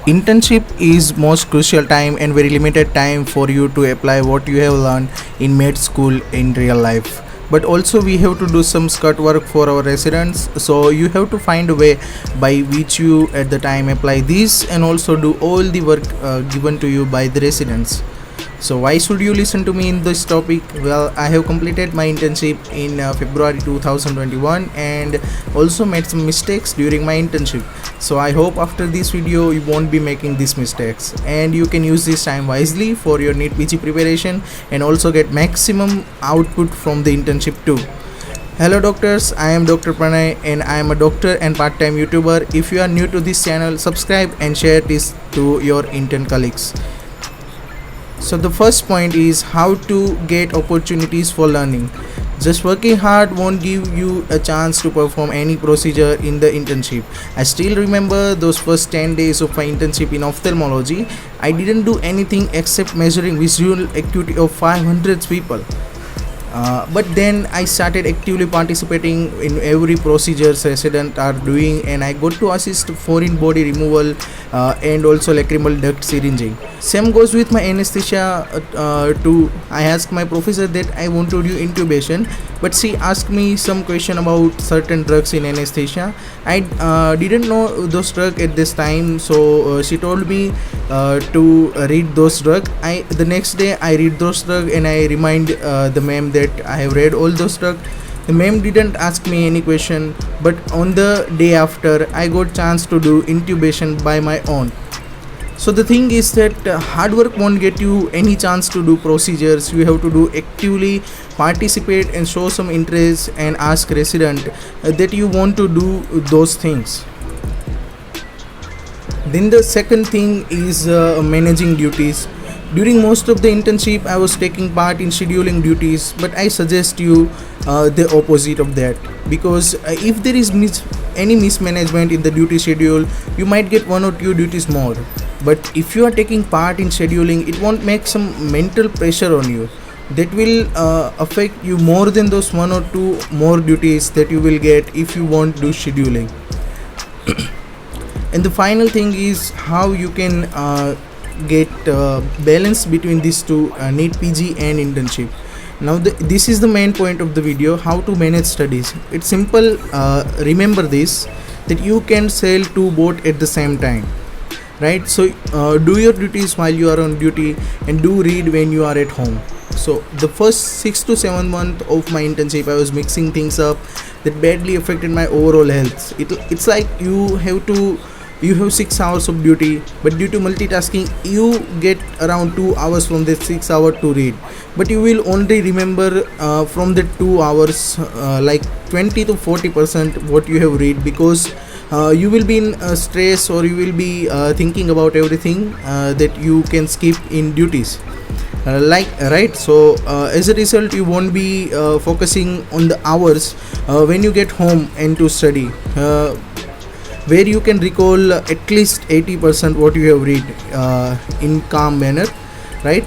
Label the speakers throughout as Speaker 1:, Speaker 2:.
Speaker 1: Internship is most crucial time and very limited time for you to apply what you have learned in med school in real life. But also we have to do some skirt work for our residents, so you have to find a way by which you at the time apply this and also do all the work given to you by the residents. So why should you listen to me in this topic? Well, I have completed my internship in February 2021 and also made some mistakes during my internship. So I hope after this video you won't be making these mistakes and you can use this time wisely for your NEET PG preparation and also get maximum output from the internship too. Hello doctors, I am Dr. Pranay and I am a doctor and part-time YouTuber. If you are new to this channel, subscribe and share this to your intern colleagues. So the first point is how to get opportunities for learning. Just working hard won't give you a chance to perform any procedure in the internship. I still remember those first 10 days of my internship in ophthalmology. I didn't do anything except measuring visual acuity of 500 people. But then I started actively participating in every procedures residents are doing, and I got to assist foreign body removal and also lacrimal duct syringing. Same goes with my anesthesia too. I asked my professor that I want to do intubation, but she asked me some question about certain drugs in anesthesia. I didn't know those drugs at this time, so she told me to read those drugs. The next day I read those drugs and I remind the ma'am that I have read all those drugs. The ma'am didn't ask me any question, but on the day after I got chance to do intubation by my own. So the thing is that hard work won't get you any chance to do procedures. You have to do actively participate and show some interest and ask resident that you want to do those things. Then the second thing is managing duties. During most of the internship, I was taking part in scheduling duties, but I suggest you the opposite of that, because if there is any mismanagement in the duty schedule, you might get one or two duties more. But if you are taking part in scheduling, it won't make some mental pressure on you. That will affect you more than those one or two more duties that you will get if you won't do scheduling. And the final thing is how you can get balance between these two, NEET PG and internship. Now this is the main point of the video, how to manage studies. It's simple. Remember this, that you can sail two boats at the same time, right? So do your duties while you are on duty and do read when you are at home. So the first 6 to 7 months of my internship, I was mixing things up that badly affected my overall health. It's like you have 6 hours of duty, but due to multitasking you get around 2 hours from that 6 hours to read, but you will only remember from the 2 hours like 20 to 40% what you have read, because you will be in stress, or you will be thinking about everything that you can skip in duties, right? So as a result you won't be focusing on the hours when you get home and to study, where you can recall at least 80% what you have read in calm manner, right?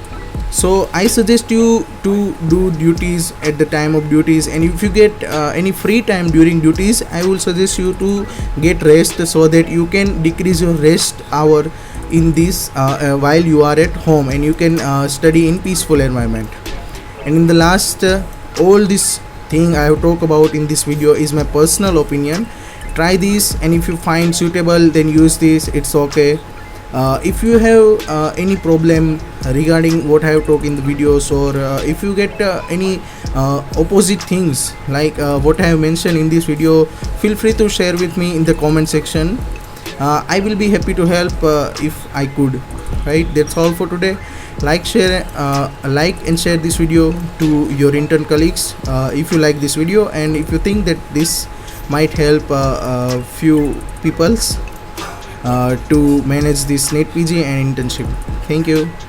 Speaker 1: So I suggest you to do duties at the time of duties, and if you get any free time during duties, I will suggest you to get rest so that you can decrease your rest hour in this while you are at home, and you can study in peaceful environment. And in the last, all this thing I have talked about in this video is my personal opinion. Try this, and if you find suitable, then use this. It's okay. If you have any problem regarding what I have talked in the videos, or if you get any opposite things like what I have mentioned in this video, feel free to share with me in the comment section. I will be happy to help if I could. Right, that's all for today. Like and share this video to your intern colleagues if you like this video, and if you think that this might help a few peoples to manage this NEET PG and internship. Thank you.